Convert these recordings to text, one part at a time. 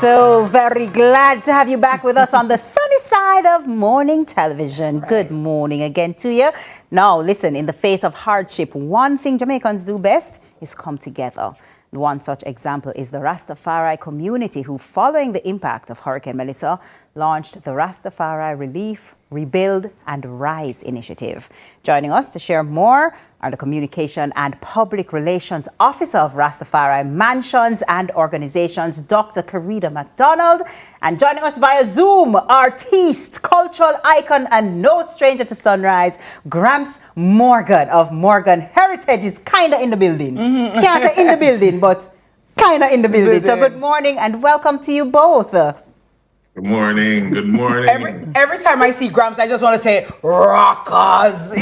So very glad to have you back with us on the sunny side of morning television. Right. Good morning again to you. Now, listen, in the face of hardship, one thing Jamaicans do best is come together. One such example is the Rastafari community who, following the impact of Hurricane Melissa, launched the Rastafari Relief, Rebuild and Rise initiative. Joining us to share more are the Communication and Public Relations Officer of Rastafari Mansions and Organizations, Dr. Kerida McDonald. And joining us via Zoom, artiste, cultural icon, and no stranger to sunrise, Gramps Morgan of Morgan Heritage is kind of in the building. Can't say in the building, but kind of in the building. So good morning and welcome to you both. Good morning. Good morning. Every time I see Gramps, I just want to say rockers. As you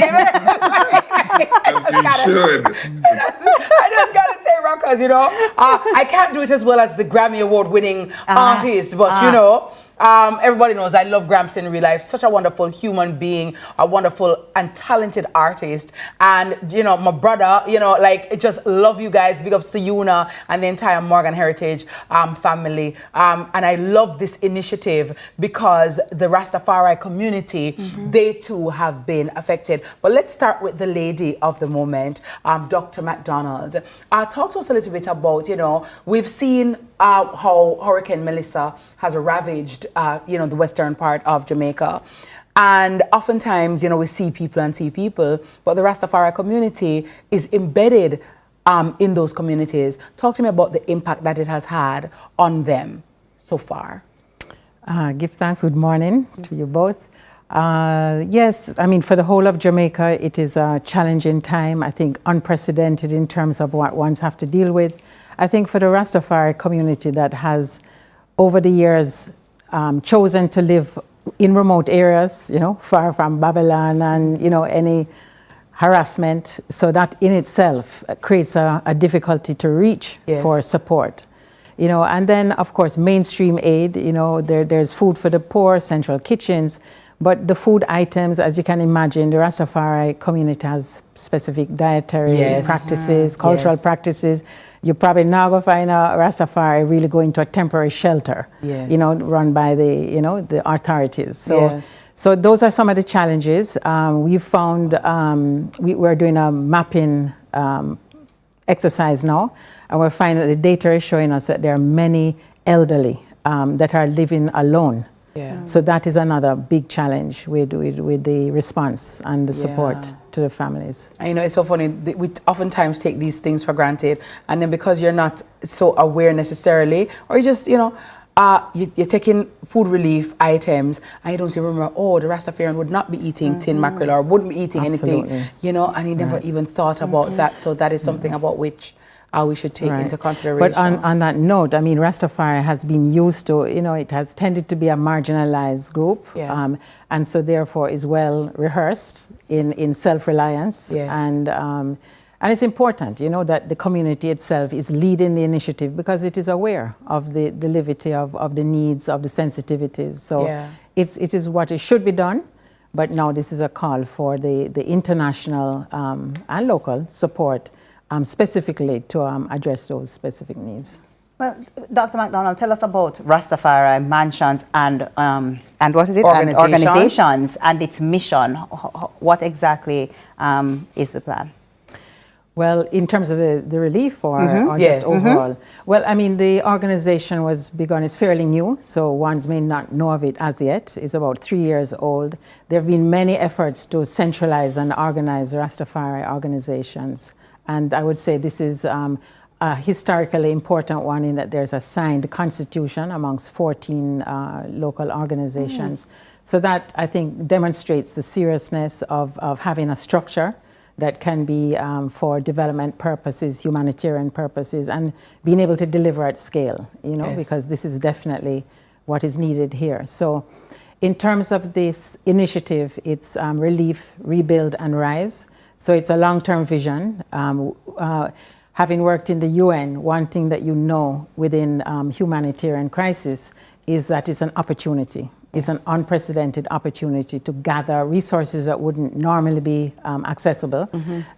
should. I just gotta say rockers. You know, I can't do it as well as the Grammy Award-winning artist, but you know. Everybody knows I love Gramps in real life. Such a wonderful human being, a wonderful and talented artist. And, you know, my brother, you know, like, just love you guys. Big ups to Yuna and the entire Morgan Heritage family. And I love this initiative because the Rastafari community, they too have been affected. But let's start with the lady of the moment, Dr. McDonald. Talk to us a little bit about, you know, we've seen how Hurricane Melissa has ravaged, you know, the western part of Jamaica. And oftentimes, you know, we see people, but the Rastafari community is embedded in those communities. Talk to me about the impact that it has had on them so far. Give thanks. Good morning to you both. Yes, I mean, for the whole of Jamaica, it is a challenging time. I think unprecedented in terms of what ones have to deal with. I think for the Rastafari community that has, over the years, chosen to live in remote areas, you know, far from Babylon and, you know, any harassment. So that in itself creates a difficulty to reach for support. You know, and then, of course, mainstream aid, you know, there's food for the poor, central kitchens. But the food items, as you can imagine, the Rastafari community has specific dietary practices, cultural practices. You're probably not going to find a Rastafari really going to a temporary shelter, you know, run by the, you know, the authorities. So, so those are some of the challenges. We found, we're doing a mapping exercise now, and we're finding that the data is showing us that there are many elderly that are living alone. So that is another big challenge with the response and the support to the families. And, you know, it's so funny, we oftentimes take these things for granted, and then because you're not so aware necessarily, or you just, you know, you're taking food relief items and you don't even remember, oh, the Rastafarian would not be eating tin mackerel or wouldn't be eating anything, you know, and you never even thought about that. So that is something about which we should take into consideration. But on that note, I mean, Rastafari has been used to, you know, it has tended to be a marginalized group, and so therefore is well rehearsed in self-reliance. And it's important, you know, that the community itself is leading the initiative because it is aware of the levity of the needs, of the sensitivities. So it is what it should be done. But now this is a call for the international and local support specifically to address those specific needs. Well, Dr. McDonald, tell us about Rastafari Mansions and what is it? Organizations and its mission. What exactly is the plan? Well, in terms of the relief or just overall? Well, I mean, the organization was begun, it's fairly new, so ones may not know of it as yet. It's about 3 years old. There have been many efforts to centralize and organize Rastafari organizations. And I would say this is a historically important one in that there's a signed constitution amongst 14 local organizations. So that, I think, demonstrates the seriousness of having a structure that can be for development purposes, humanitarian purposes, and being able to deliver at scale, you know, because this is definitely what is needed here. So in terms of this initiative, it's Relief, Rebuild and Rise. So it's a long-term vision. Having worked in the UN, one thing that you know within humanitarian crisis is that it's an opportunity. It's an unprecedented opportunity to gather resources that wouldn't normally be accessible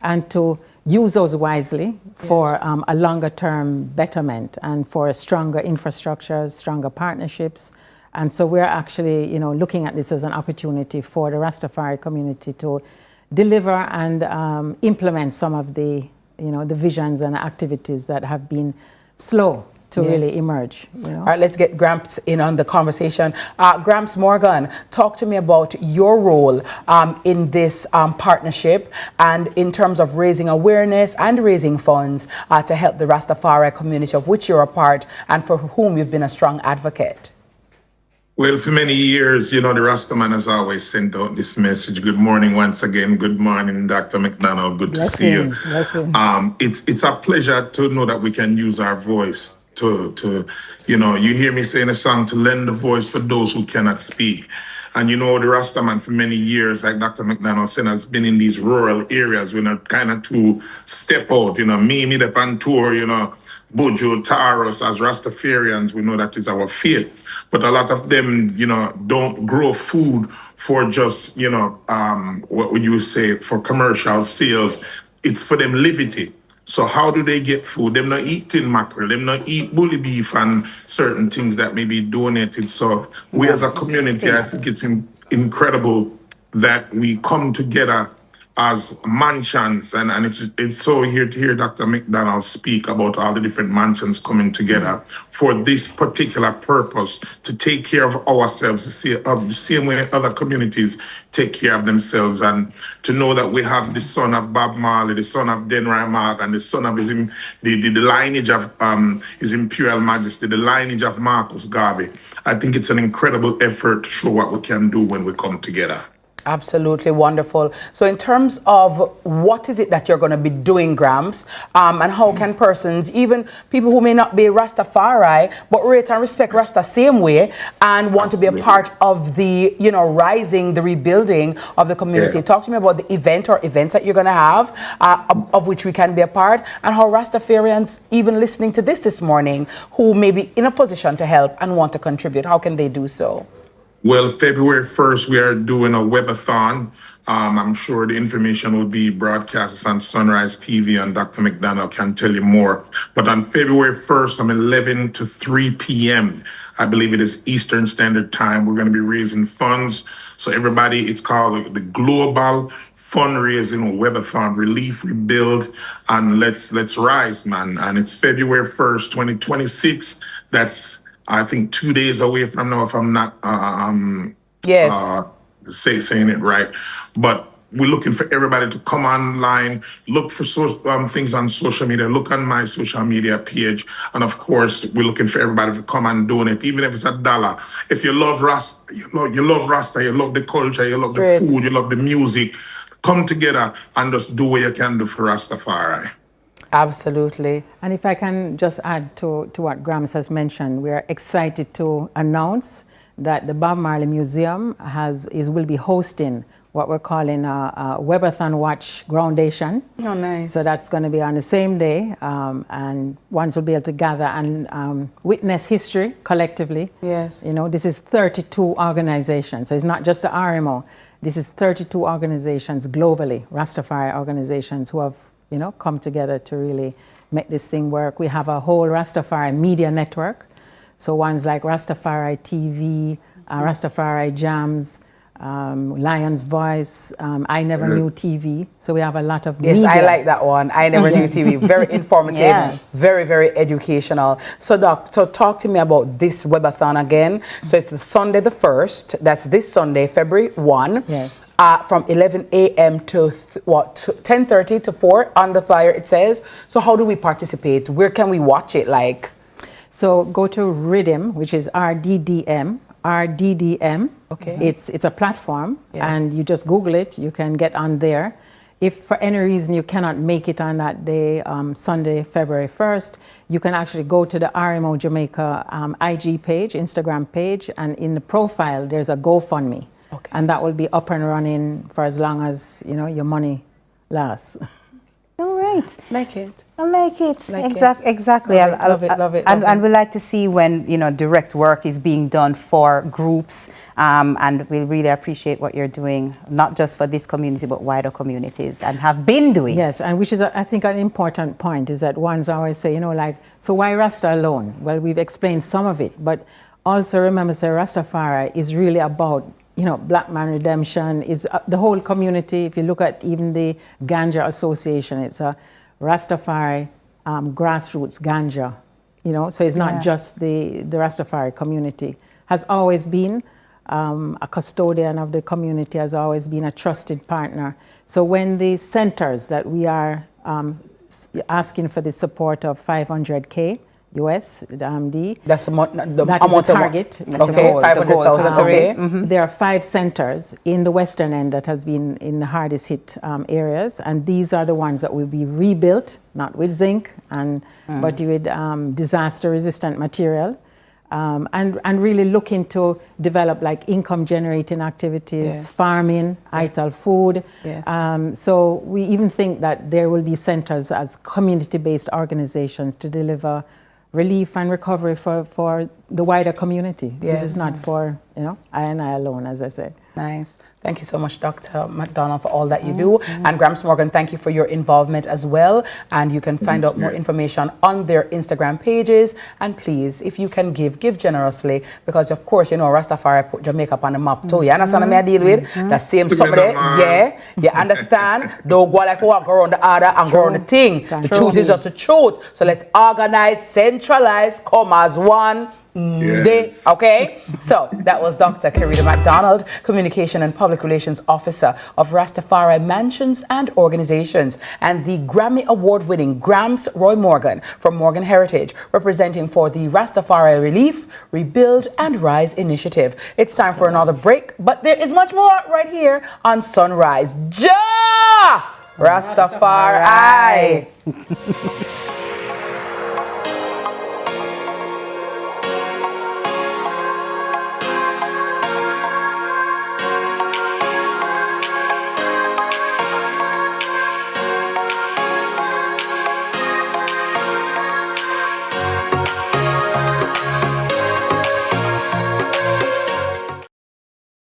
and to use those wisely for a longer term betterment and for stronger infrastructures, stronger partnerships. And so we're actually, you know, looking at this as an opportunity for the Rastafari community to deliver and implement some of the, you know, the visions and activities that have been slow to really emerge. You know? All right, let's get Gramps in on the conversation. Gramps Morgan, talk to me about your role in this partnership and in terms of raising awareness and raising funds to help the Rastafari community of which you're a part and for whom you've been a strong advocate. Well, for many years, you know, the Rastaman has always sent out this message. Good morning once again. Good morning, Dr. McDonald. Good to see you. It's a pleasure to know that we can use our voice to, you know, you hear me saying a song to lend a voice for those who cannot speak. And you know, the Rastaman for many years, like Dr. McDonald said, has been in these rural areas. We're not kind of to step out, you know, me up on tour, you know, Buju, Taros, as Rastafarians, we know that is our faith. But a lot of them, you know, don't grow food for just, you know, what would you say, for commercial sales. It's for them livity. So how do they get food? Them not eat tin mackerel, them not eat bully beef and certain things that may be donated. So we as a community, I think it's incredible that we come together as mansions, and it's so here to hear Dr. McDonald speak about all the different mansions coming together for this particular purpose, to take care of ourselves, the same way other communities take care of themselves, and to know that we have the son of Bob Marley, the son of Denroy Morgan, and the son of the lineage of His Imperial Majesty, the lineage of Marcus Garvey. I think it's an incredible effort to show what we can do when we come together. Absolutely wonderful. So in terms of what is it that you're going to be doing, Gramps, and how can persons, even people who may not be Rastafari, but rate and respect Rasta same way and want to be a part of the, you know, rising, the rebuilding of the community. Talk to me about the event or events that you're going to have, of which we can be a part, and how Rastafarians, even listening to this morning, who may be in a position to help and want to contribute, how can they do so? Well, February 1st, we are doing a webathon. I'm sure the information will be broadcast on Sunrise TV, and Dr. McDonald can tell you more. But on February 1st, from 11 to 3 p.m., I believe it is Eastern Standard Time, we're going to be raising funds. So everybody, it's called the Global Fundraising Webathon, Relief, Rebuild, and Let's Rise, man. And it's February 1st, 2026. That's, I think, 2 days away from now, if I'm not saying it right. But we're looking for everybody to come online, look for things on social media, look on my social media page. And of course, we're looking for everybody to come and donate, even if it's $1. If you love Rasta, you love Rasta, you love the culture, you love the food, you love the music, come together and just do what you can do for Rastafari. Absolutely. And if I can just add to what Gramps has mentioned, we are excited to announce that the Bob Marley Museum will be hosting what we're calling a Webathon Watch Groundation. Oh, nice. So that's going to be on the same day, and ones will be able to gather and witness history collectively. Yes. You know, this is 32 organizations, so it's not just the RMO. This is 32 organizations globally, Rastafari organizations who have, you know, come together to really make this thing work. We have a whole Rastafari media network. So ones like Rastafari TV, Rastafari Jams, Lion's Voice, I Never Knew TV. So we have a lot of media. Yes, I like that one. I Never Knew TV. Very informative, very, very educational. So Doc, so talk to me about this webathon again. So it's the Sunday the 1st. That's this Sunday, February 1. Yes. From 11 a.m. to 10:30 to 4 on the flyer it says. So how do we participate? Where can we watch it like? So go to Rhythm, which is RDDM. Okay. It's a platform, and you just Google it. You can get on there. If for any reason you cannot make it on that day, Sunday, February 1st, you can actually go to the RMO Jamaica IG page, Instagram page, and in the profile there's a GoFundMe, and that will be up and running for as long as, you know, your money lasts. All right. right. Like it. I like it. Like Exactly. Love it. And we like to see when, you know, direct work is being done for groups. And we really appreciate what you're doing, not just for this community, but wider communities, and have been doing. Yes, and which is, I think, an important point is that ones always say, you know, like, so why Rasta alone? Well, we've explained some of it, but also remember, say, Rastafari is really about, you know, Black man redemption, is the whole community. If you look at even the Ganja Association, it's a Rastafari grassroots ganja, you know, so it's not just the Rastafari community. Has always been a custodian of the community, has always been a trusted partner. So when the centers that we are asking for the support of $500K US, that's that is the target. Okay, 500,000. Okay. There are 5 centers in the western end that has been in the hardest hit areas, and these are the ones that will be rebuilt, not with zinc, but with disaster resistant material. And really looking to develop like income generating activities, farming, ital food. So we even think that there will be centers as community-based organizations to deliver relief and recovery for the wider community. This is not for, you know, I and I alone, as I said. Nice. Thank you so much, Dr. McDonald, for all that you do. And Gramps Morgan, thank you for your involvement as well. And you can find out more information on their Instagram pages. And please, if you can give generously, because of course, you know, Rastafari put Jamaica up on the map too. You understand what I deal with? The same something there. Yeah. You understand? Don't go like walk around the other and go around the thing. The truth is just the truth. So let's organize, centralize, come as one. Okay, so that was Dr. Kerida McDonald, Communication and Public Relations Officer of Rastafari Mansions and Organizations, and the Grammy Award-winning Gramps Roy Morgan from Morgan Heritage, representing for the Rastafari Relief, Rebuild and Rise initiative. It's time for another break, but there is much more right here on Sunrise. Ja! Rastafari!